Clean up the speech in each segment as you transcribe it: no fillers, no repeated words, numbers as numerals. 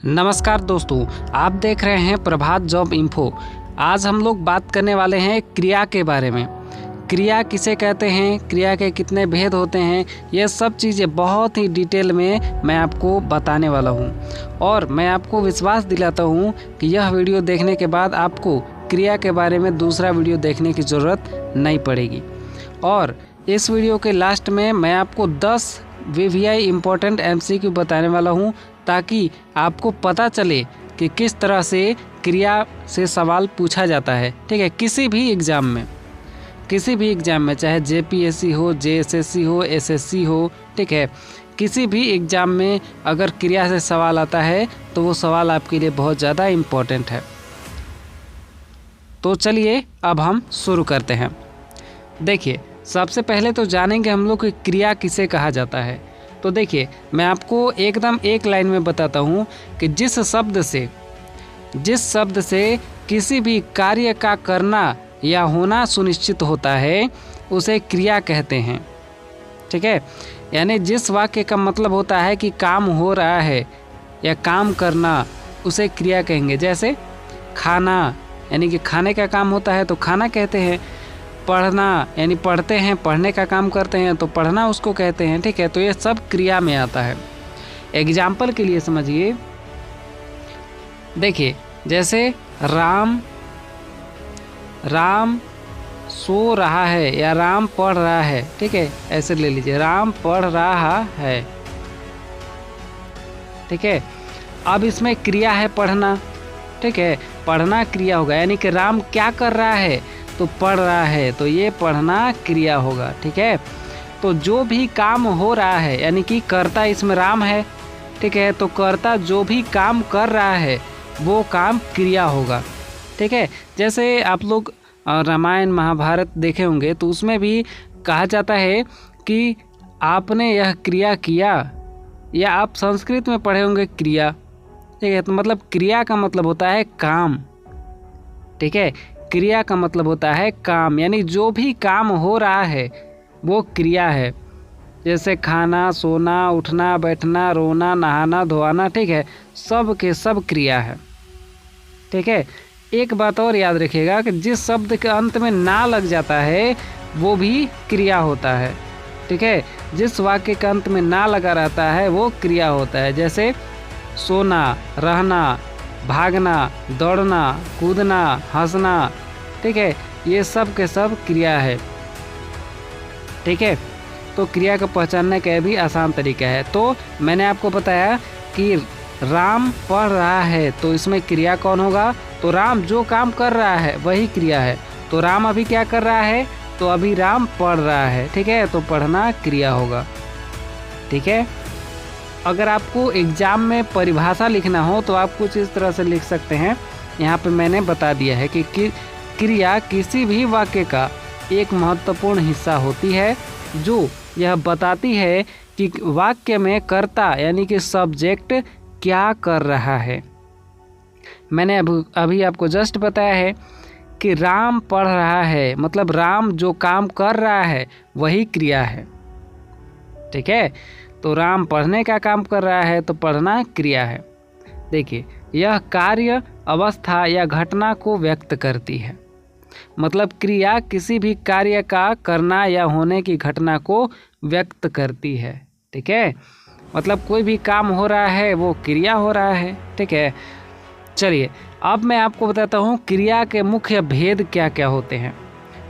नमस्कार दोस्तों, आप देख रहे हैं प्रभात जॉब इन्फो। आज हम लोग बात करने वाले हैं क्रिया के बारे में। क्रिया किसे कहते हैं, क्रिया के कितने भेद होते हैं, ये सब चीज़ें बहुत ही डिटेल में मैं आपको बताने वाला हूँ। और मैं आपको विश्वास दिलाता हूँ कि यह वीडियो देखने के बाद आपको क्रिया के बारे में दूसरा वीडियो देखने की ज़रूरत नहीं पड़ेगी। और इस वीडियो के लास्ट में मैं आपको 10 VVI इम्पोर्टेंट MCQ बताने वाला हूँ, ताकि आपको पता चले कि किस तरह से क्रिया से सवाल पूछा जाता है। ठीक है, किसी भी एग्ज़ाम में चाहे JPSC हो, JSSC हो, SSC हो, ठीक है, किसी भी एग्ज़ाम में अगर क्रिया से सवाल आता है तो वो सवाल आपके लिए बहुत ज़्यादा इम्पोर्टेंट है। तो चलिए अब हम शुरू करते हैं। देखिए, सबसे पहले तो जानेंगे हम लोग कि क्रिया किसे कहा जाता है। तो देखिए, मैं आपको एकदम एक लाइन में बताता हूँ कि जिस शब्द से किसी भी कार्य का करना या होना सुनिश्चित होता है उसे क्रिया कहते हैं। ठीक है, यानी जिस वाक्य का मतलब होता है कि काम हो रहा है या काम करना, उसे क्रिया कहेंगे। जैसे खाना, यानी कि खाने का काम होता है तो खाना कहते हैं। पढ़ना, यानी पढ़ते हैं, पढ़ने का काम करते हैं तो पढ़ना उसको कहते हैं। ठीक है, तो ये सब क्रिया में आता है। एग्जाम्पल के लिए समझिए, देखिए, जैसे राम सो रहा है या राम पढ़ रहा है। ठीक है, ऐसे ले लीजिए, राम पढ़ रहा है। ठीक है, अब इसमें क्रिया है पढ़ना। ठीक है, पढ़ना क्रिया होगा, यानी कि राम क्या कर रहा है तो पढ़ रहा है, तो ये पढ़ना क्रिया होगा। ठीक है, तो जो भी काम हो रहा है, यानी कि कर्ता इसमें राम है। ठीक है, तो कर्ता जो भी काम कर रहा है वो काम क्रिया होगा। ठीक है, जैसे आप लोग रामायण महाभारत देखे होंगे तो उसमें भी कहा जाता है कि आपने यह क्रिया किया, या आप संस्कृत में पढ़े होंगे क्रिया। ठीक है, तो मतलब क्रिया का मतलब होता है काम। ठीक है, क्रिया का मतलब होता है काम, यानी जो भी काम हो रहा है वो क्रिया है। जैसे खाना, सोना, उठना, बैठना, रोना, नहाना, धोना, ठीक है, सब के सब क्रिया है। ठीक है, एक बात और याद रखिएगा कि जिस शब्द के अंत में ना लग जाता है वो भी क्रिया होता है। ठीक है, जिस वाक्य के अंत में ना लगा रहता है वो क्रिया होता है। जैसे सोना, रहना, भागना, दौड़ना, कूदना, हंसना, ठीक है, ये सब के सब क्रिया है। ठीक है, तो क्रिया को पहचानने का भी आसान तरीका है। तो मैंने आपको बताया कि राम पढ़ रहा है, तो इसमें क्रिया कौन होगा, तो राम जो काम कर रहा है वही क्रिया है। तो राम अभी क्या कर रहा है, तो अभी राम पढ़ रहा है। ठीक है, तो पढ़ना क्रिया होगा। ठीक है, अगर आपको एग्ज़ाम में परिभाषा लिखना हो तो आप कुछ इस तरह से लिख सकते हैं। यहाँ पे मैंने बता दिया है कि क्रिया किसी भी वाक्य का एक महत्वपूर्ण हिस्सा होती है जो यह बताती है कि वाक्य में कर्ता यानी कि सब्जेक्ट क्या कर रहा है। मैंने अभी आपको जस्ट बताया है कि राम पढ़ रहा है, मतलब राम जो काम कर रहा है वही क्रिया है। ठीक है, तो राम पढ़ने का काम कर रहा है तो पढ़ना क्रिया है। देखिए, यह कार्य, अवस्था या घटना को व्यक्त करती है। मतलब क्रिया किसी भी कार्य का करना या होने की घटना को व्यक्त करती है। ठीक है, मतलब कोई भी काम हो रहा है वो क्रिया हो रहा है। ठीक है, चलिए अब मैं आपको बताता हूँ क्रिया के मुख्य भेद क्या क्या होते हैं।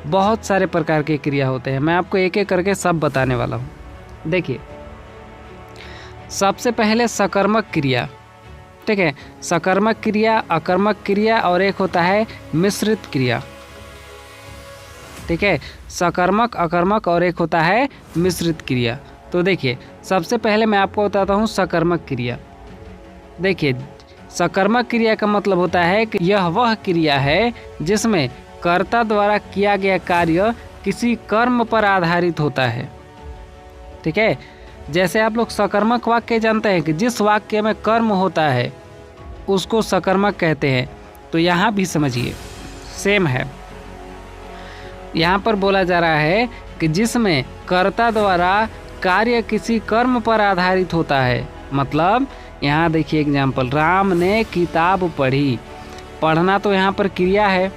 बहुत सारे प्रकार के क्रिया होते हैं, मैं आपको एक एक करके सब बताने वाला हूँ। देखिए, सबसे पहले सकर्मक क्रिया। ठीक है, सकर्मक क्रिया, अकर्मक क्रिया और एक होता है मिश्रित क्रिया। ठीक है, सकर्मक, अकर्मक और एक होता है मिश्रित क्रिया। तो देखिए, सबसे पहले मैं आपको बताता हूँ सकर्मक क्रिया। देखिए, सकर्मक क्रिया का मतलब होता है कि यह वह क्रिया है जिसमें कर्ता द्वारा किया गया कार्य किसी कर्म पर आधारित होता है। ठीक है, जैसे आप लोग सकर्मक वाक्य जानते हैं कि जिस वाक्य में कर्म होता है उसको सकर्मक कहते हैं। तो यहाँ भी समझिए सेम है। यहाँ पर बोला जा रहा है कि जिसमें कर्ता द्वारा कार्य किसी कर्म पर आधारित होता है, मतलब यहाँ देखिए एग्जाम्पल, राम ने किताब पढ़ी। पढ़ना तो यहाँ पर क्रिया है,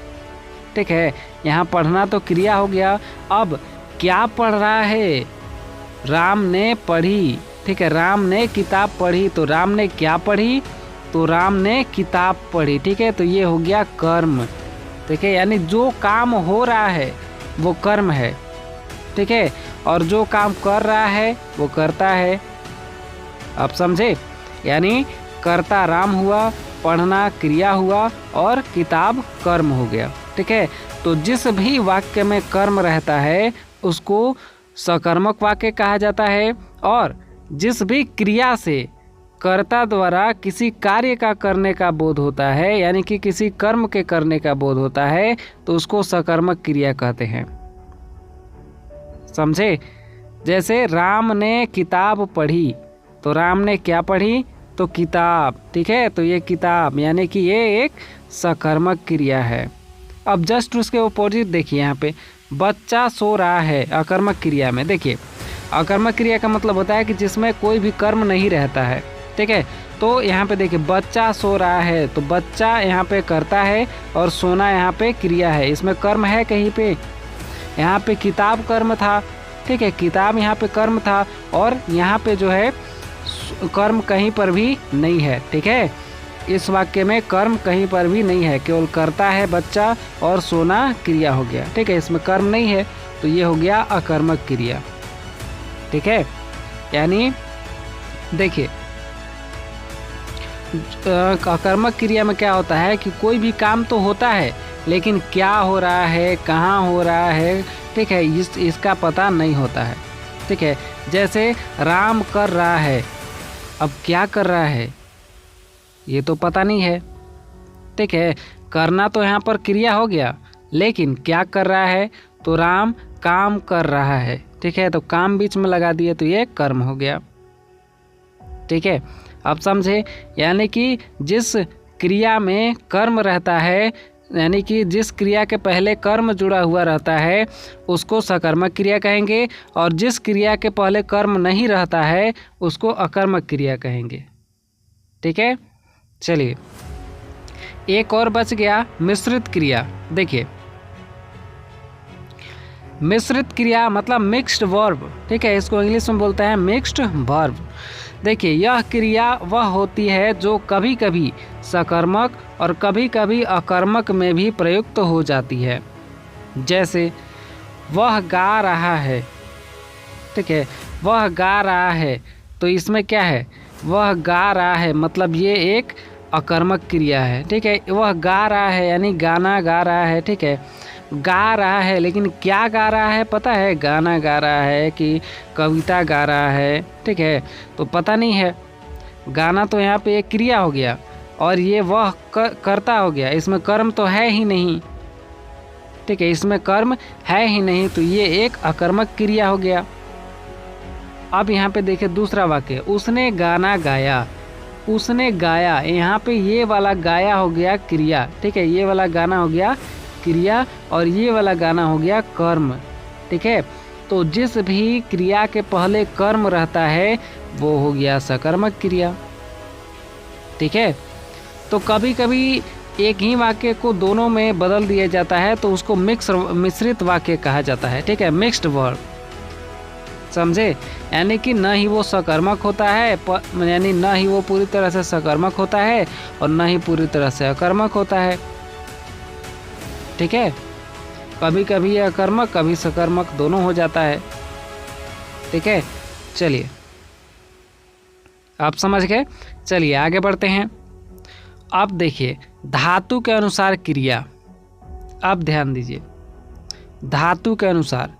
ठीक है, यहाँ पढ़ना तो क्रिया हो गया। अब क्या पढ़ रहा है? राम ने पढ़ी, ठीक है, राम ने किताब पढ़ी। तो राम ने क्या पढ़ी? तो राम ने किताब पढ़ी, ठीक है। तो ये हो गया कर्म, ठीक है, यानी जो काम हो रहा है वो कर्म है, ठीक है, और जो काम कर रहा है वो करता है। आप समझे? यानी कर्ता राम हुआ, पढ़ना क्रिया हुआ और किताब कर्म हो गया, ठीक है। तो जिस भी वाक्य में कर्म रहता है उसको सकर्मक वाक्य कहा जाता है, और जिस भी क्रिया से कर्ता द्वारा किसी कार्य का करने का बोध होता है, यानी कि किसी कर्म के करने का बोध होता है, तो उसको सकर्मक क्रिया कहते हैं। समझे? जैसे राम ने किताब पढ़ी, तो राम ने क्या पढ़ी? तो किताब, ठीक है। तो ये किताब यानी कि ये एक सकर्मक क्रिया है। अब जस्ट उसके अपोजिट देखिए, यहाँ पे बच्चा सो रहा है अकर्मक क्रिया में। देखिए अकर्मक क्रिया का मतलब होता है कि जिसमें कोई भी कर्म नहीं रहता है, ठीक है। तो यहाँ पे देखिए बच्चा सो रहा है, तो बच्चा यहाँ पे करता है और सोना यहाँ पे क्रिया है। इसमें कर्म है कहीं पे? यहाँ पे किताब कर्म था, ठीक है, किताब यहाँ पे कर्म था, और यहाँ पे जो है कर्म कहीं पर भी नहीं है, ठीक है। इस वाक्य में कर्म कहीं पर भी नहीं है, केवल करता है बच्चा और सोना क्रिया हो गया, ठीक है। इसमें कर्म नहीं है, तो ये हो गया अकर्मक क्रिया, ठीक है। यानी देखिए अकर्मक क्रिया में क्या होता है कि कोई भी काम तो होता है, लेकिन क्या हो रहा है, कहाँ हो रहा है, ठीक है, इसका पता नहीं होता है, ठीक है। जैसे राम कर रहा है, अब क्या कर रहा है ये तो पता नहीं है, ठीक है। करना तो यहाँ पर क्रिया हो गया, लेकिन क्या कर रहा है? तो राम काम कर रहा है, ठीक है। तो काम बीच में लगा दिए तो ये कर्म हो गया, ठीक है। अब समझे? यानी कि जिस क्रिया में कर्म रहता है, यानी कि जिस क्रिया के पहले कर्म जुड़ा हुआ रहता है उसको सकर्मक क्रिया कहेंगे, और जिस क्रिया के पहले कर्म नहीं रहता है उसको अकर्मक क्रिया कहेंगे, ठीक है। चलिए एक और बच गया, मिश्रित क्रिया। देखिए मिश्रित क्रिया मतलब मिक्स्ड वर्ब, ठीक है, इसको इंग्लिश में बोलते हैं मिक्स्ड वर्ब। देखिए यह क्रिया वह होती है जो कभी कभी सकर्मक और कभी कभी अकर्मक में भी प्रयुक्त हो जाती है। जैसे वह गा रहा है, ठीक है, वह गा रहा है, तो इसमें क्या है? वह गा रहा है मतलब ये एक अकर्मक क्रिया है, ठीक है। वह गा रहा है यानी गाना गा रहा है, ठीक है, गा रहा है, लेकिन क्या गा रहा है पता है? गाना गा रहा है कि कविता गा रहा है, ठीक है, तो पता नहीं है। गाना तो यहाँ पे एक क्रिया हो गया, और ये वह करता हो गया, इसमें कर्म तो है ही नहीं, ठीक है, इसमें कर्म है ही नहीं, तो ये एक अकर्मक क्रिया हो गया। अब यहाँ पे देखिए दूसरा वाक्य, उसने गाना गाया। उसने गाया, यहाँ पे ये वाला गाया हो गया क्रिया, ठीक है, ये वाला गाना हो गया क्रिया और ये वाला गाना हो गया कर्म, ठीक है। तो जिस भी क्रिया के पहले कर्म रहता है वो हो गया सकर्मक क्रिया, ठीक है। तो कभी कभी एक ही वाक्य को दोनों में बदल दिया जाता है तो उसको मिश्रित वाक्य कहा जाता है, ठीक है, मिक्स्ड वर्ब। समझे? यानी कि न ही वो सकर्मक होता है, यानी न ही वो पूरी तरह से सकर्मक होता है और न ही पूरी तरह से अकर्मक होता है, ठीक है। कभी कभी अकर्मक कभी सकर्मक दोनों हो जाता है, ठीक है। चलिए आप समझ गए, चलिए आगे बढ़ते हैं। अब देखिए धातु के अनुसार क्रिया, अब ध्यान दीजिए धातु के अनुसार।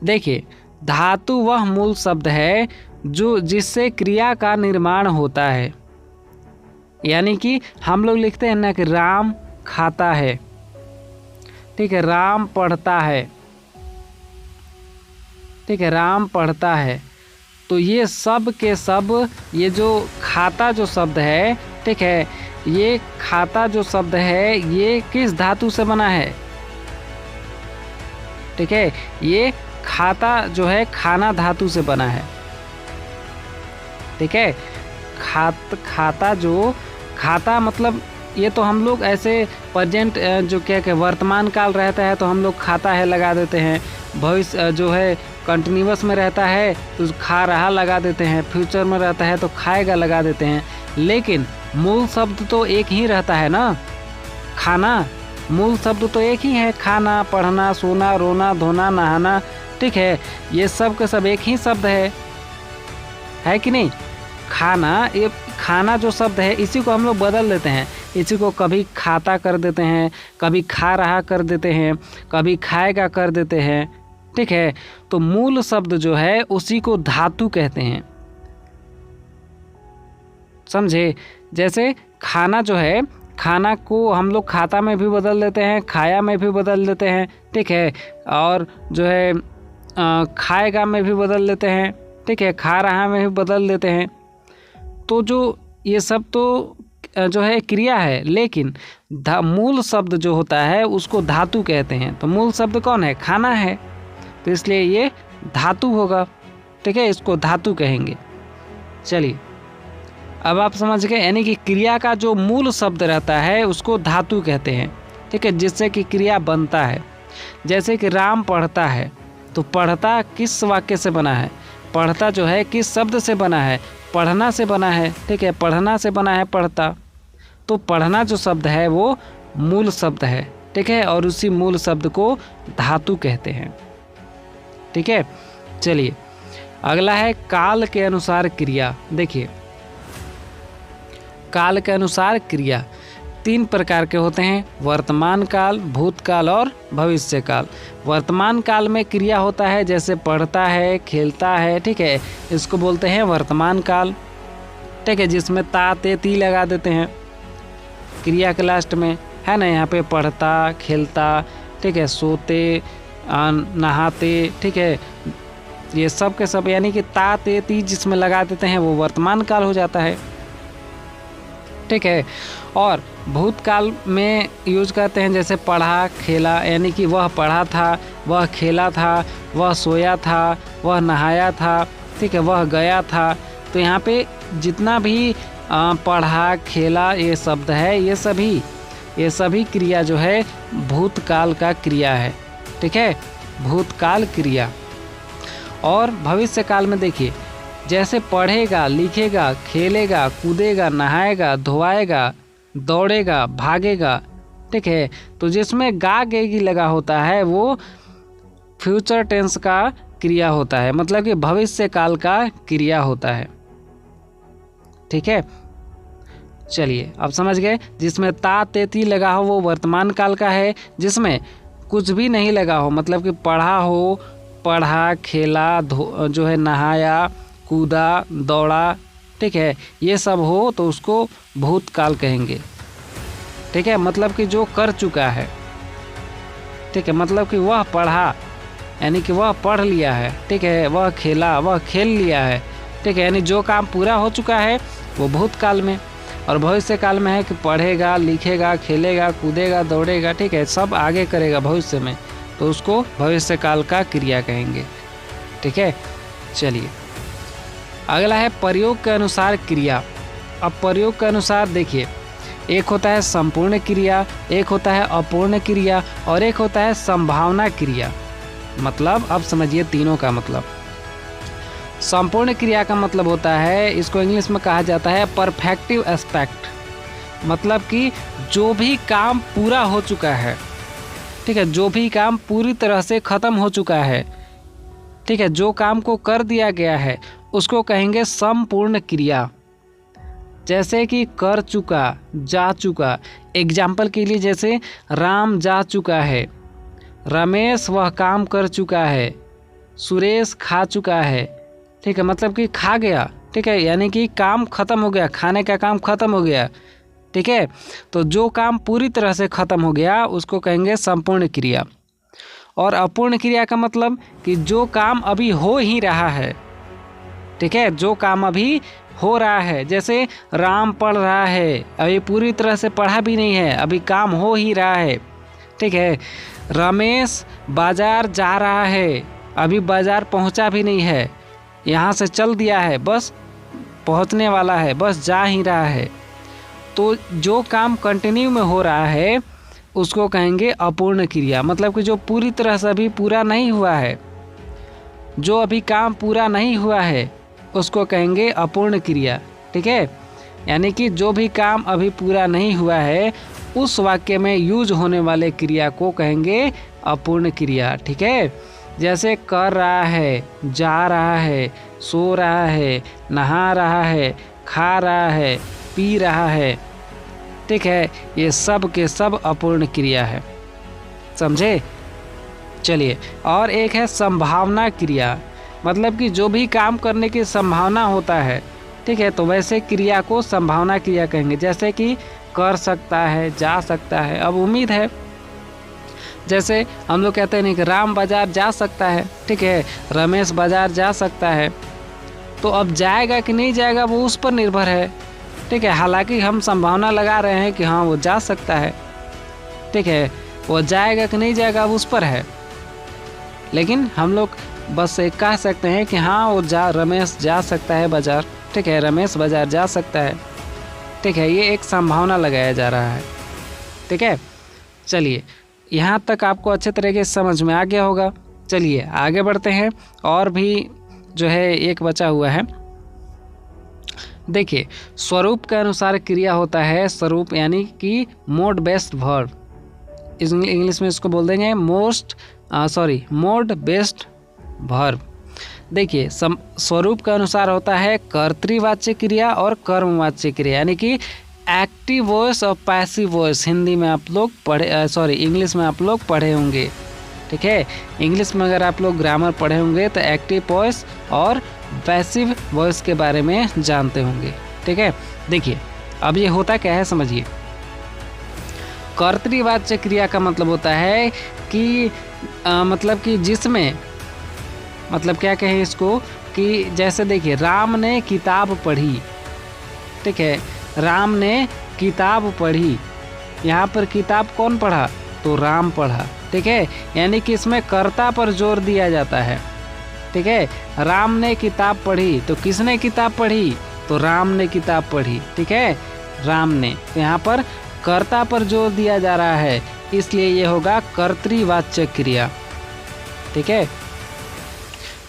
देखिए धातु वह मूल शब्द है जो जिससे क्रिया का निर्माण होता है, यानी कि हम लोग लिखते हैं ना कि राम खाता है, ठीक है, राम पढ़ता है, ठीक है, राम पढ़ता है, तो ये सब के सब ये जो खाता जो शब्द है, ठीक है, ये खाता जो शब्द है ये किस धातु से बना है? ठीक है, ये खाता जो है खाना धातु से बना है, ठीक है। खाता जो खाता मतलब ये तो हम लोग ऐसे प्रेजेंट जो क्या कि वर्तमान काल रहता है तो हम लोग खाता है लगा देते हैं। भविष्य जो है कंटिन्यूअस में रहता है तो खा रहा लगा देते हैं। फ्यूचर में रहता है तो खाएगा लगा देते हैं। लेकिन मूल शब्द तो एक ही रहता है ना, खाना। मूल शब्द तो एक ही है, खाना, पढ़ना, सोना, रोना, धोना, नहाना। ठीक है, ये सब के सब एक ही शब्द है कि नहीं। खाना, ये खाना जो शब्द है इसी को हम लोग बदल देते हैं। इसी को कभी खाता कर देते हैं, कभी खा रहा कर देते हैं, कभी खाएगा कर देते हैं। ठीक है, तो मूल शब्द जो है उसी को धातु कहते हैं, समझे। जैसे खाना जो है, खाना को हम लोग खाता में भी बदल देते हैं, खाया में भी बदल देते हैं। ठीक है, और जो है खाएगा में भी बदल देते हैं। ठीक है, खा रहा में भी बदल देते हैं। तो जो ये सब तो जो है क्रिया है, लेकिन मूल शब्द जो होता है उसको धातु कहते हैं। तो मूल शब्द कौन है? खाना है, तो इसलिए ये धातु होगा। ठीक है, इसको धातु कहेंगे। चलिए, अब आप समझ गए, यानी कि क्रिया का जो मूल शब्द रहता है उसको धातु कहते हैं। ठीक है, जिससे कि क्रिया बनता है। जैसे कि राम पढ़ता है, तो पढ़ता किस वाक्य से बना है? पढ़ता जो है किस शब्द से बना है? पढ़ना से बना है। ठीक है, पढ़ना से बना है पढ़ता। तो पढ़ना जो शब्द है वो मूल शब्द है। ठीक है, और उसी मूल शब्द को धातु कहते हैं। ठीक है, चलिए अगला है काल के अनुसार क्रिया। देखिए, काल के अनुसार क्रिया 3 प्रकार के होते हैं: वर्तमान काल, भूतकाल और भविष्य काल। वर्तमान काल में क्रिया होता है जैसे पढ़ता है, खेलता है। ठीक है, इसको बोलते हैं वर्तमान काल। ठीक है, जिसमें ता ते ती लगा देते हैं क्रिया के लास्ट में, है ना। यहाँ पे पढ़ता, खेलता, ठीक है, सोते, नहाते। ठीक है, ये सब के सब यानी कि ता ते ती जिसमें लगा देते हैं वो वर्तमान काल हो जाता है। ठीक है, और भूतकाल में यूज करते हैं जैसे पढ़ा, खेला, यानी कि वह पढ़ा था, वह खेला था, वह सोया था, वह नहाया था। ठीक है, वह गया था। तो यहाँ पे जितना भी पढ़ा, खेला ये शब्द है, ये सभी क्रिया जो है भूतकाल का क्रिया है। ठीक है, भूतकाल क्रिया। और भविष्य काल में देखिए, जैसे पढ़ेगा, लिखेगा, खेलेगा, कूदेगा, नहाएगा, धोआएगा, दौड़ेगा, भागेगा। ठीक है, तो जिसमें गा गेगी लगा होता है वो फ्यूचर टेंस का क्रिया होता है, मतलब कि भविष्य काल का क्रिया होता है। ठीक है, चलिए अब समझ गए। जिसमें ता ते ती लगा हो वो वर्तमान काल का है। जिसमें कुछ भी नहीं लगा हो, मतलब कि पढ़ा, खेला, जो है नहाया, कूदा, दौड़ा, ठीक है, ये सब हो तो उसको भूतकाल कहेंगे। ठीक है, मतलब कि जो कर चुका है। ठीक है, मतलब कि वह पढ़ा यानी कि वह पढ़ लिया है। ठीक है, वह खेला, वह खेल लिया है। ठीक है, यानी जो काम पूरा हो चुका है वो भूतकाल में। और भविष्य काल में है कि पढ़ेगा, लिखेगा, खेलेगा, कूदेगा, दौड़ेगा। ठीक है, सब आगे करेगा भविष्य में, तो उसको भविष्य काल का क्रिया कहेंगे। ठीक है, चलिए अगला है प्रयोग के अनुसार क्रिया। अब प्रयोग के अनुसार देखिए, एक होता है संपूर्ण क्रिया, एक होता है अपूर्ण क्रिया और एक होता है संभावना क्रिया। मतलब अब समझिए तीनों का मतलब। संपूर्ण क्रिया का मतलब होता है, इसको इंग्लिश में कहा जाता है परफेक्टिव एस्पेक्ट। मतलब कि जो भी काम पूरा हो चुका है। ठीक है, जो भी काम पूरी तरह से ख़त्म हो चुका है। ठीक है, जो काम को कर दिया गया है उसको कहेंगे संपूर्ण क्रिया। जैसे कि कर चुका, जा चुका। एग्जाम्पल के लिए जैसे राम जा चुका है, रमेश वह काम कर चुका है, सुरेश खा चुका है। ठीक है, मतलब कि खा गया। ठीक है, यानी कि काम ख़त्म हो गया, खाने का काम ख़त्म हो गया। ठीक है, तो जो काम पूरी तरह से ख़त्म हो गया उसको कहेंगे संपूर्ण क्रिया। और अपूर्ण क्रिया का मतलब कि जो काम अभी हो ही रहा है। ठीक है, जो काम अभी हो रहा है, जैसे राम पढ़ रहा है, अभी पूरी तरह से पढ़ा भी नहीं है, अभी काम हो ही रहा है। ठीक है, रमेश बाज़ार जा रहा है, अभी बाज़ार पहुंचा भी नहीं है, यहाँ से चल दिया है, बस पहुंचने वाला है, बस जा ही रहा है। तो जो काम कंटिन्यू में हो रहा है उसको कहेंगे अपूर्ण क्रिया, मतलब कि जो पूरी तरह से अभी पूरा नहीं हुआ है, जो अभी काम पूरा नहीं हुआ है उसको कहेंगे अपूर्ण क्रिया। ठीक है, यानी कि जो भी काम अभी पूरा नहीं हुआ है उस वाक्य में यूज होने वाले क्रिया को कहेंगे अपूर्ण क्रिया। ठीक है, जैसे कर रहा है, जा रहा है, सो रहा है, नहा रहा है, खा रहा है, पी रहा है। ठीक है, ये सब के सब अपूर्ण क्रिया है, समझे। चलिए, और एक है संभावना क्रिया, मतलब कि जो भी काम करने की संभावना होता है। ठीक है, तो वैसे क्रिया को संभावना क्रिया कहेंगे, जैसे कि कर सकता है, जा सकता है। अब उम्मीद है, जैसे हम लोग कहते हैं कि राम बाजार जा सकता है, ठीक है, रमेश बाजार जा सकता है, तो अब जाएगा कि नहीं जाएगा वो उस पर निर्भर है। ठीक है, हालांकि हम संभावना लगा रहे हैं कि हाँ वो जा सकता है। ठीक है, वो जाएगा कि नहीं जाएगा अब उस पर है, लेकिन हम लोग बस एक कह सकते हैं कि हाँ वो रमेश जा सकता है बाजार। ठीक है, रमेश बाजार जा सकता है। ठीक है, ये एक संभावना लगाया जा रहा है। ठीक है, चलिए यहाँ तक आपको अच्छे तरीके से समझ में आ गया होगा। चलिए आगे बढ़ते हैं, और भी जो है एक बचा हुआ है। देखिए, स्वरूप के अनुसार क्रिया होता है स्वरूप, यानी कि मोड बेस्ड वर्ब। इंग्लिश में इसको बोल देंगे मोड बेस्ड वर्ब। देखिए, स्वरूप के अनुसार होता है कर्तृवाच्य क्रिया और कर्मवाच्य क्रिया, यानी कि एक्टिव वॉइस और पैसिव वॉइस। हिंदी में आप लोग इंग्लिश में आप लोग पढ़े होंगे। ठीक है, इंग्लिश में अगर आप लोग ग्रामर पढ़े होंगे तो एक्टिव वॉइस और पैसिव वॉइस के बारे में जानते होंगे। ठीक है, देखिए अब ये होता क्या है समझिए। कर्तृवाच्य क्रिया का मतलब होता है कि मतलब कि जिसमें, मतलब क्या कहें इसको, कि जैसे देखिए राम ने किताब पढ़ी। ठीक है, राम ने किताब पढ़ी, यहाँ पर किताब कौन पढ़ा, तो राम पढ़ा। ठीक है, यानी कि इसमें कर्ता पर जोर दिया जाता है। ठीक है, राम ने किताब पढ़ी, तो किसने किताब पढ़ी, तो राम ने किताब पढ़ी। ठीक है, राम ने, तो यहाँ पर कर्ता पर जोर दिया जा रहा है, इसलिए ये होगा कर्तृवाच्य क्रिया। ठीक है,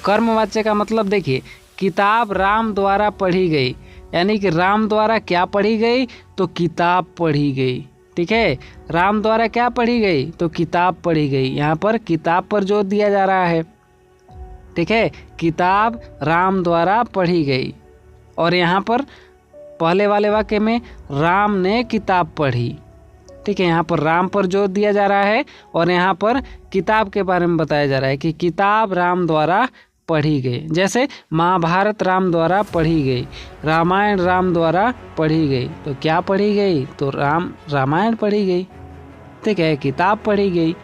कर्मवाच्य का मतलब देखिए, किताब राम द्वारा पढ़ी गई, यानी कि राम द्वारा क्या पढ़ी गई, तो किताब पढ़ी गई। ठीक है, राम द्वारा क्या पढ़ी गई, तो किताब पढ़ी गई। यहाँ पर किताब पर जोर दिया जा रहा है। ठीक है, किताब राम द्वारा पढ़ी गई, और यहाँ पर पहले वाले वाक्य में राम ने किताब पढ़ी। ठीक है, यहाँ पर राम पर जोर दिया जा रहा है, और यहाँ पर किताब के बारे में बताया जा रहा है कि किताब राम द्वारा पढ़ी गई। जैसे महाभारत राम द्वारा पढ़ी गई, रामायण राम द्वारा पढ़ी गई, तो क्या पढ़ी गई, तो रामायण पढ़ी गई। ठीक है, किताब पढ़ी गई।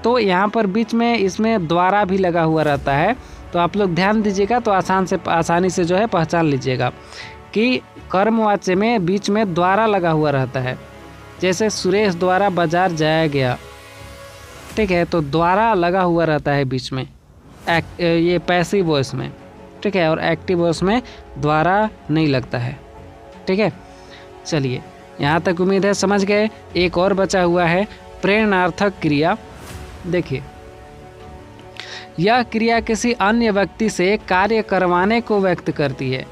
तो यहाँ पर बीच में इसमें द्वारा भी लगा हुआ रहता है, तो आप लोग ध्यान दीजिएगा, तो आसानी से जो है पहचान लीजिएगा कि कर्मवाच्य में बीच में द्वारा लगा हुआ रहता है। जैसे सुरेश द्वारा बाजार जाया गया। ठीक है, तो द्वारा लगा हुआ रहता है बीच में, ये पैसिव वॉइस में। ठीक है, और एक्टिव वॉइस में द्वारा नहीं लगता है। ठीक है, चलिए यहाँ तक उम्मीद है समझ गए। एक और बचा हुआ है प्रेरणार्थक क्रिया। देखिए, यह क्रिया किसी अन्य व्यक्ति से कार्य करवाने को व्यक्त करती है।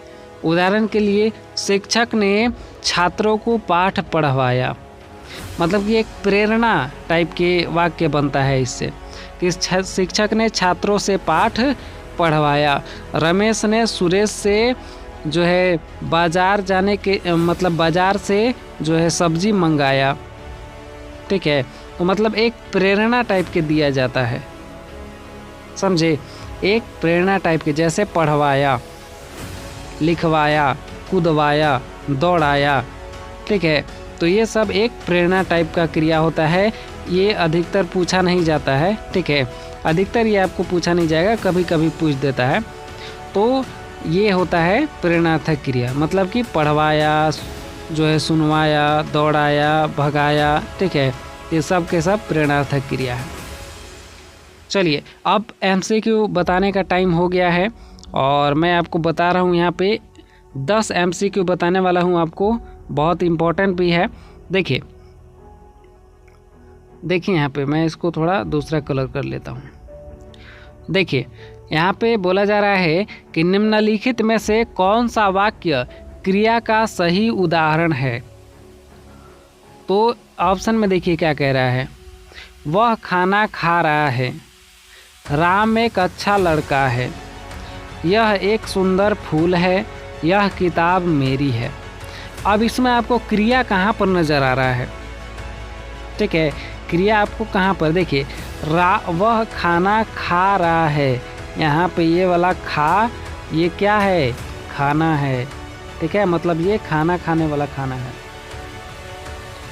उदाहरण के लिए, शिक्षक ने छात्रों को पाठ पढ़वाया, मतलब कि एक प्रेरणा टाइप के वाक्य बनता है इससे, कि शिक्षक ने छात्रों से पाठ पढ़वाया। रमेश ने सुरेश से जो है बाजार जाने के मतलब बाजार से जो है सब्जी मंगाया। ठीक है, तो मतलब एक प्रेरणा टाइप के दिया जाता है, समझे, एक प्रेरणा टाइप के, जैसे पढ़वाया, लिखवाया, कूदवाया, दौड़ाया। ठीक है, तो ये सब एक प्रेरणा टाइप का क्रिया होता है। ये अधिकतर पूछा नहीं जाता है। ठीक है, अधिकतर ये आपको पूछा नहीं जाएगा, कभी कभी पूछ देता है। तो ये होता है प्रेरणार्थक क्रिया, मतलब कि पढ़वाया, जो है सुनवाया, दौड़ाया, भगाया। ठीक है, ये सब के सब प्रेरणार्थक क्रिया है। चलिए, अब MCQ बताने का टाइम हो गया है, और मैं आपको बता रहा हूँ यहाँ पे 10 MCQ बताने वाला हूँ आपको, बहुत इम्पोर्टेंट भी है। देखिए यहाँ पे मैं इसको थोड़ा दूसरा कलर कर लेता हूँ। देखिए यहाँ पे बोला जा रहा है कि निम्नलिखित में से कौन सा वाक्य क्रिया का सही उदाहरण है। तो ऑप्शन में देखिए क्या कह रहा है, वह खाना खा रहा है, राम एक अच्छा लड़का है, यह एक सुंदर फूल है, यह किताब मेरी है। अब इसमें आपको क्रिया कहाँ पर नज़र आ रहा है, ठीक है, क्रिया आपको कहाँ पर, देखिए वह खाना खा रहा है, यहाँ पे ये वाला खा, ये क्या है, खाना है, ठीक है, मतलब ये खाना खाने वाला खाना है,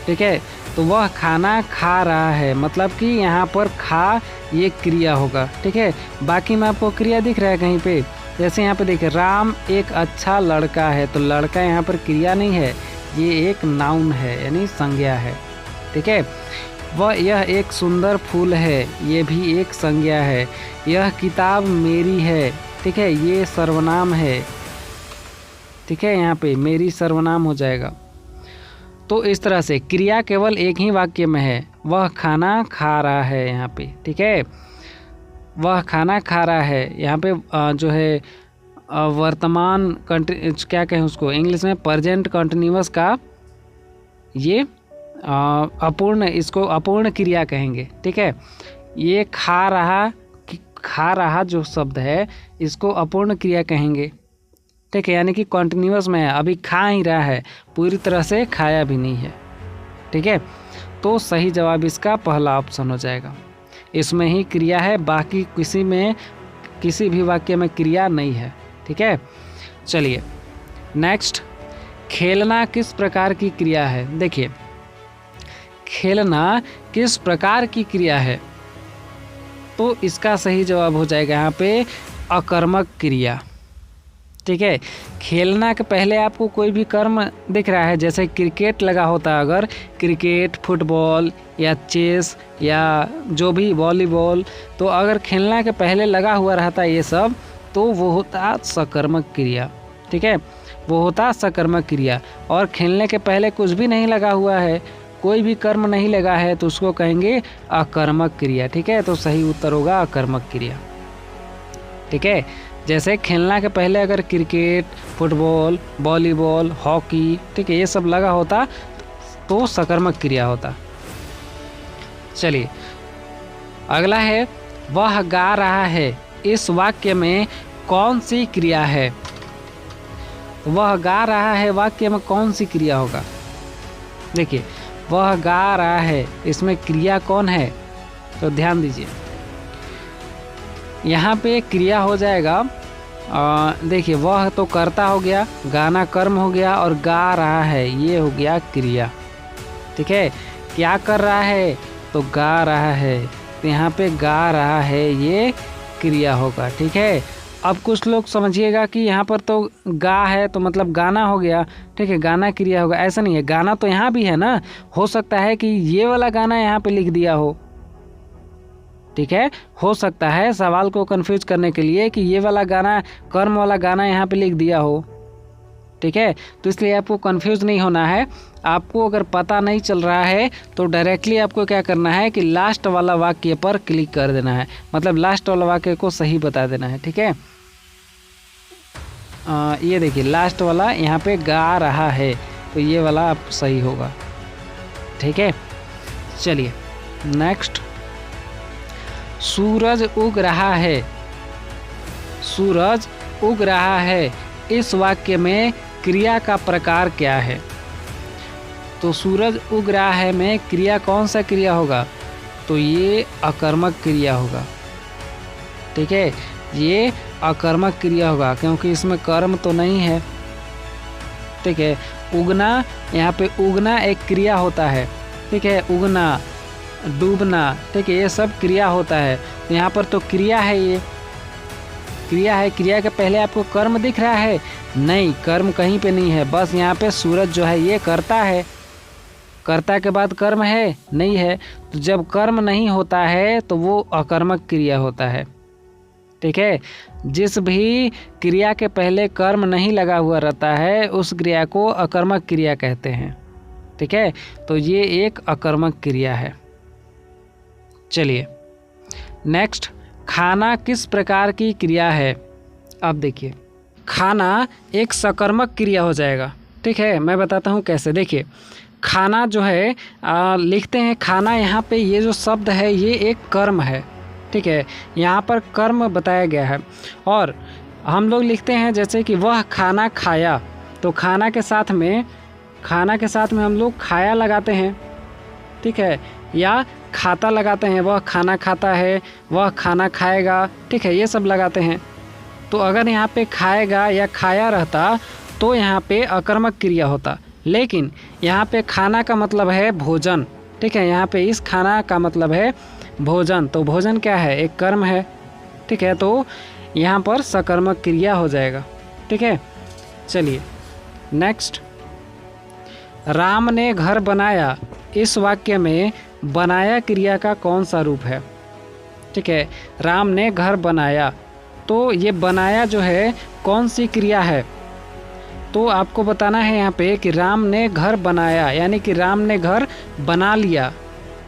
ठीक है। तो वह खाना खा रहा है, मतलब कि यहाँ पर खा ये क्रिया होगा, ठीक है। बाकी में आपको क्रिया दिख रहा है कहीं पे, जैसे यहाँ पे देखिए राम एक अच्छा लड़का है, तो लड़का यहाँ पर क्रिया नहीं है, ये एक नाउन है यानी संज्ञा है, ठीक है। यह एक सुंदर फूल है, ये भी एक संज्ञा है। यह किताब मेरी है, ठीक है, ये सर्वनाम है, ठीक है, यहाँ पे मेरी सर्वनाम हो जाएगा। तो इस तरह से क्रिया केवल एक ही वाक्य में है, वह खाना खा रहा है यहाँ पे, ठीक है, वह खाना खा रहा है। यहाँ पे जो है वर्तमान क्या कहें उसको इंग्लिश में, प्रेजेंट कंटिन्यूअस का ये अपूर्ण, इसको अपूर्ण क्रिया कहेंगे, ठीक है। ये खा रहा जो शब्द है इसको अपूर्ण क्रिया कहेंगे, ठीक है, यानी कि कंटिन्यूअस में है, अभी खा ही रहा है, पूरी तरह से खाया भी नहीं है, ठीक है। तो सही जवाब इसका पहला ऑप्शन हो जाएगा, इसमें ही क्रिया है, बाकी किसी भी वाक्य में क्रिया नहीं है, ठीक है। चलिए नेक्स्ट, खेलना किस प्रकार की क्रिया है। देखिए खेलना किस प्रकार की क्रिया है, तो इसका सही जवाब हो जाएगा यहाँ पे अकर्मक क्रिया, ठीक है। खेलना के पहले आपको कोई भी कर्म दिख रहा है, जैसे क्रिकेट लगा होता है, अगर क्रिकेट, फुटबॉल या चेस या जो भी वॉलीबॉल, तो अगर खेलना के पहले लगा हुआ रहता है ये सब, तो वो होता सकर्मक क्रिया, ठीक है, वो होता सकर्मक क्रिया। और खेलने के पहले कुछ भी नहीं लगा हुआ है, कोई भी कर्म नहीं लगा है, तो उसको कहेंगे अकर्मक क्रिया, ठीक है। तो सही उत्तर होगा अकर्मक क्रिया, ठीक है। जैसे खेलना के पहले अगर क्रिकेट, फुटबॉल, वॉलीबॉल, हॉकी, ठीक है, ये सब लगा होता तो सकर्मक क्रिया होता। चलिए अगला है, वह गा रहा है, इस वाक्य में कौन सी क्रिया है। वह गा रहा है वाक्य में कौन सी क्रिया होगा। देखिए वह गा रहा है, इसमें क्रिया कौन है, तो ध्यान दीजिए यहाँ पे क्रिया हो जाएगा, देखिए वह तो कर्ता हो गया, गाना कर्म हो गया, और गा रहा है ये हो गया क्रिया, ठीक है। क्या कर रहा है, तो गा रहा है, तो यहाँ पे गा रहा है ये क्रिया होगा, ठीक है। अब कुछ लोग समझिएगा कि यहाँ पर तो गा है तो मतलब गाना हो गया, ठीक है, गाना क्रिया होगा, ऐसा नहीं है, गाना तो यहाँ भी है ना, हो सकता है कि ये वाला गाना यहाँ पे लिख दिया हो, ठीक है, हो सकता है सवाल को कंफ्यूज करने के लिए कि ये वाला गाना, कर्म वाला गाना यहाँ पे लिख दिया हो, ठीक है। तो इसलिए आपको कंफ्यूज नहीं होना है। आपको अगर पता नहीं चल रहा है तो डायरेक्टली आपको क्या करना है कि लास्ट वाला वाक्य पर क्लिक कर देना है, मतलब लास्ट वाला वाक्य को सही बता देना है, ठीक है। ये देखिए लास्ट वाला यहाँ पे गा रहा है, तो ये वाला आप सही होगा, ठीक है। चलिए नेक्स्ट, सूरज उग रहा है, सूरज उग रहा है, इस वाक्य में क्रिया का प्रकार क्या है। तो सूरज उग रहा है में क्रिया कौन सा क्रिया होगा, तो ये अकर्मक क्रिया होगा, ठीक है, ये अकर्मक क्रिया होगा, क्योंकि इसमें कर्म तो नहीं है, ठीक है। उगना, यहाँ पे उगना एक क्रिया होता है, ठीक है, उगना, डूबना, ठीक है, ये सब क्रिया होता है। तो यहाँ पर तो क्रिया है, ये क्रिया है, क्रिया के पहले आपको कर्म दिख रहा है, नहीं, कर्म कहीं पे नहीं है, बस यहाँ पे सूरज जो है ये कर्ता है, कर्ता के बाद कर्म है, नहीं है। तो जब कर्म नहीं होता है तो वो अकर्मक क्रिया होता है, ठीक है, जिस भी क्रिया के पहले कर्म नहीं लगा हुआ रहता है उस क्रिया को अकर्मक क्रिया कहते हैं। ठीक है, तो ये एक अकर्मक क्रिया है। चलिए नेक्स्ट, खाना किस प्रकार की क्रिया है। अब देखिए, खाना एक सकर्मक क्रिया हो जाएगा। ठीक है, मैं बताता हूँ कैसे। देखिए, खाना जो है लिखते हैं खाना, यहाँ पे ये जो शब्द है ये एक कर्म है। ठीक है, यहाँ पर कर्म बताया गया है। और हम लोग लिखते हैं जैसे कि वह खाना खाया, तो खाना के साथ में हम लोग खाया लगाते हैं। ठीक है, या खाता लगाते हैं, वह खाना खाता है, वह खाना खाएगा। ठीक है, ये सब लगाते हैं। तो अगर यहाँ पे खाएगा या खाया रहता तो यहाँ पे अकर्मक क्रिया होता, लेकिन यहाँ पे खाना का मतलब है भोजन। ठीक है, यहाँ पे इस खाना का मतलब है भोजन, तो भोजन क्या है, एक कर्म है। ठीक है, तो यहाँ पर सकर्मक क्रिया हो जाएगा। ठीक है, चलिए नेक्स्ट, राम ने घर बनाया, इस वाक्य में बनाया क्रिया का कौन सा रूप है। ठीक है, राम ने घर बनाया, तो ये बनाया जो है कौन सी क्रिया है, तो आपको बताना है यहाँ पे कि राम ने घर बनाया, यानी कि राम ने घर बना लिया।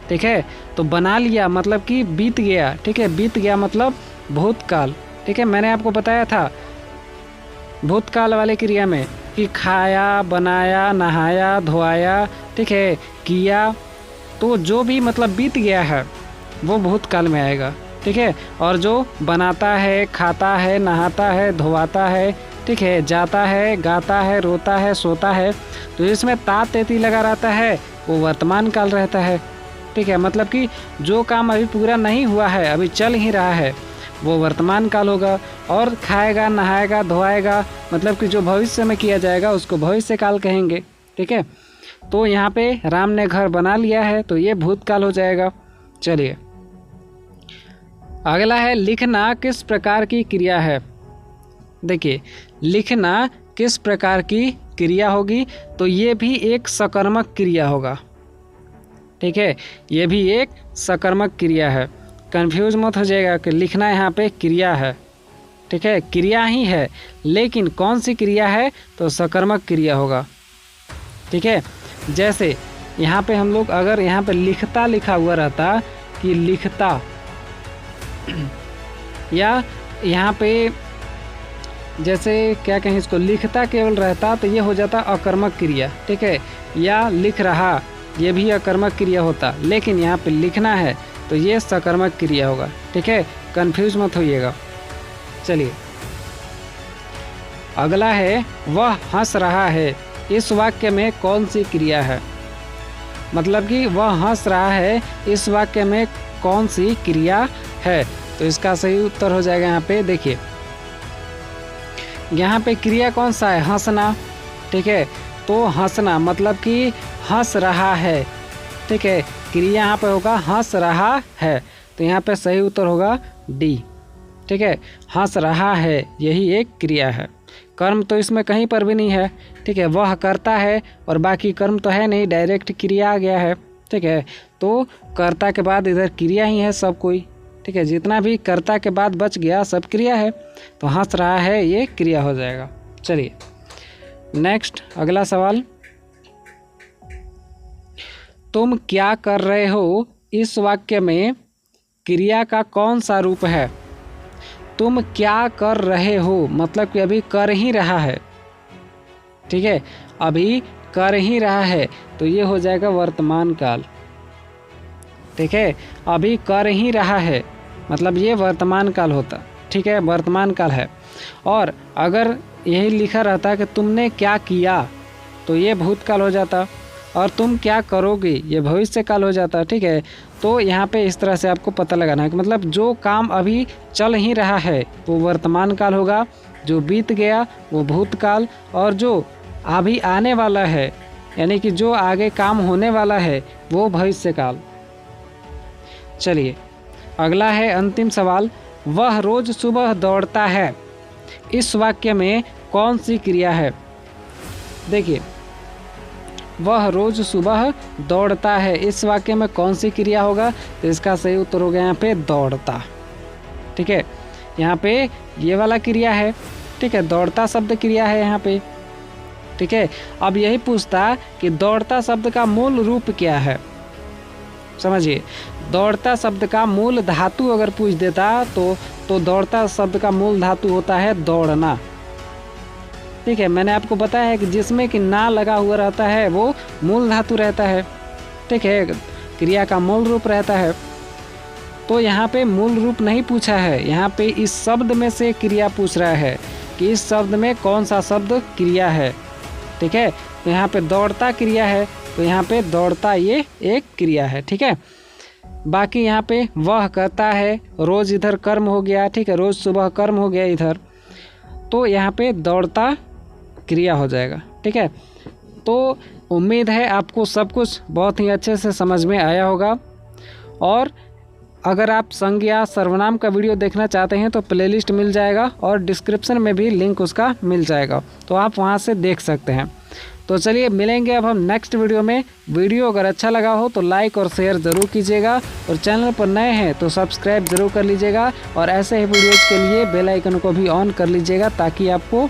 ठीक है, तो बना लिया मतलब कि बीत गया। ठीक है, बीत गया मतलब भूतकाल। ठीक है, मैंने आपको बताया था भूतकाल वाले क्रिया में कि खाया, बनाया, नहाया, धोआया, ठीक है, किया, तो जो भी मतलब बीत गया है वो भूतकाल में आएगा। ठीक है, और जो बनाता है, खाता है, नहाता है, धोआता है, ठीक है, जाता है, गाता है, रोता है, सोता है, तो इसमें तात तेती लगा रहता है, वो वर्तमान काल रहता है। ठीक है, मतलब कि जो काम अभी पूरा नहीं हुआ है, अभी चल ही रहा है, वो वर्तमान काल होगा। और खाएगा, नहाएगा, धोआएगा, मतलब कि जो भविष्य में किया जाएगा उसको भविष्य काल कहेंगे। ठीक है, तो यहाँ पे राम ने घर बना लिया है, तो ये भूतकाल हो जाएगा। चलिए अगला है, लिखना किस प्रकार की क्रिया है। देखिए, लिखना किस प्रकार की क्रिया होगी, तो ये भी एक सकर्मक क्रिया होगा। ठीक है, ये भी एक सकर्मक क्रिया है। कंफ्यूज मत हो जाएगा कि लिखना यहाँ पे क्रिया है। ठीक है, क्रिया ही है, लेकिन कौन सी क्रिया है, तो सकर्मक क्रिया होगा। ठीक है, जैसे यहाँ पे हम लोग अगर यहाँ पे लिखता लिखा हुआ रहता कि लिखता, या यहाँ पे जैसे क्या कहें इसको, लिखता केवल रहता तो ये हो जाता अकर्मक क्रिया। ठीक है, या लिख रहा, ये भी अकर्मक क्रिया होता, लेकिन यहाँ पे लिखना है तो ये सकर्मक क्रिया होगा। ठीक है, कंफ्यूज मत होइएगा। चलिए अगला है, वह हंस रहा है, इस वाक्य में कौन सी क्रिया है। मतलब कि वह हंस रहा है, इस वाक्य में कौन सी क्रिया है, तो इसका सही उत्तर हो जाएगा यहाँ पे। देखिए यहाँ पे क्रिया कौन सा है, हंसना। ठीक है, तो हंसना मतलब कि हंस रहा है। ठीक है, क्रिया यहाँ पे होगा हंस रहा है, तो यहाँ पे सही उत्तर होगा डी। ठीक है, हंस रहा है यही एक क्रिया है। कर्म तो इसमें कहीं पर भी नहीं है। ठीक है, वह करता है और बाकी कर्म तो है नहीं, डायरेक्ट क्रिया आ गया है। ठीक है, तो कर्ता के बाद इधर क्रिया ही है सब कोई। ठीक है, जितना भी कर्ता के बाद बच गया सब क्रिया है, तो हंस रहा है ये क्रिया हो जाएगा। चलिए नेक्स्ट अगला सवाल, तुम क्या कर रहे हो, इस वाक्य में क्रिया का कौन सा रूप है। तुम क्या कर रहे हो मतलब कि अभी कर ही रहा है। ठीक है, अभी कर ही रहा है, तो ये हो जाएगा वर्तमान काल। ठीक है, अभी कर ही रहा है मतलब ये वर्तमान काल होता। ठीक है, वर्तमान काल है। और अगर यही लिखा रहता कि तुमने क्या किया, तो ये भूतकाल हो जाता, और तुम क्या करोगे ये भविष्य काल हो जाता। ठीक है, तो यहाँ पे इस तरह से आपको पता लगाना है कि मतलब जो काम अभी चल ही रहा है वो वर्तमान काल होगा, जो बीत गया वो भूतकाल, और जो अभी आने वाला है यानी कि जो आगे काम होने वाला है वो भविष्य काल। चलिए अगला है अंतिम सवाल, वह रोज सुबह दौड़ता है, इस वाक्य में कौन सी क्रिया है। देखिए, वह रोज सुबह दौड़ता है, इस वाक्य में कौन सी क्रिया होगा, तो इसका सही उत्तर हो गया यहाँ पे दौड़ता। ठीक है, यहाँ पे ये वाला क्रिया है, ठीक है, दौड़ता शब्द क्रिया है यहाँ पे, ठीक है। अब यही पूछता कि दौड़ता शब्द का मूल रूप क्या है, समझिए, दौड़ता शब्द का मूल धातु अगर पूछ देता तो दौड़ता शब्द का मूल धातु होता है दौड़ना, ठीक है। मैंने आपको बताया है कि जिसमें कि ना लगा हुआ रहता है वो मूल धातु रहता है, ठीक है, क्रिया का मूल रूप रहता है। तो यहाँ पे मूल रूप नहीं पूछा है, यहाँ पे इस शब्द में से क्रिया पूछ रहा है कि इस शब्द में कौन सा शब्द क्रिया है, ठीक है। तो यहाँ पे दौड़ता क्रिया है, तो यहाँ पे दौड़ता ये एक क्रिया है, ठीक है। बाकी यहाँ पे वह करता है, रोज़ इधर कर्म हो गया, ठीक है, रोज़ सुबह कर्म हो गया इधर, तो यहाँ पे दौड़ता क्रिया हो जाएगा, ठीक है। तो उम्मीद है आपको सब कुछ बहुत ही अच्छे से समझ में आया होगा। और अगर आप संज्ञा सर्वनाम का वीडियो देखना चाहते हैं तो प्लेलिस्ट मिल जाएगा और डिस्क्रिप्शन में भी लिंक उसका मिल जाएगा, तो आप वहां से देख सकते हैं। तो चलिए मिलेंगे अब हम नेक्स्ट वीडियो में। वीडियो अगर अच्छा लगा हो तो लाइक और शेयर ज़रूर कीजिएगा, और चैनल पर नए हैं तो सब्सक्राइब ज़रूर कर लीजिएगा, और ऐसे ही वीडियोज़ के लिए बेल आइकन को भी ऑन कर लीजिएगा ताकि आपको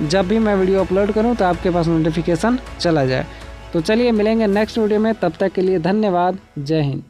जब भी मैं वीडियो अपलोड करूं तो आपके पास नोटिफिकेशन चला जाए। तो चलिए मिलेंगे नेक्स्ट वीडियो में, तब तक के लिए धन्यवाद। जय हिंद।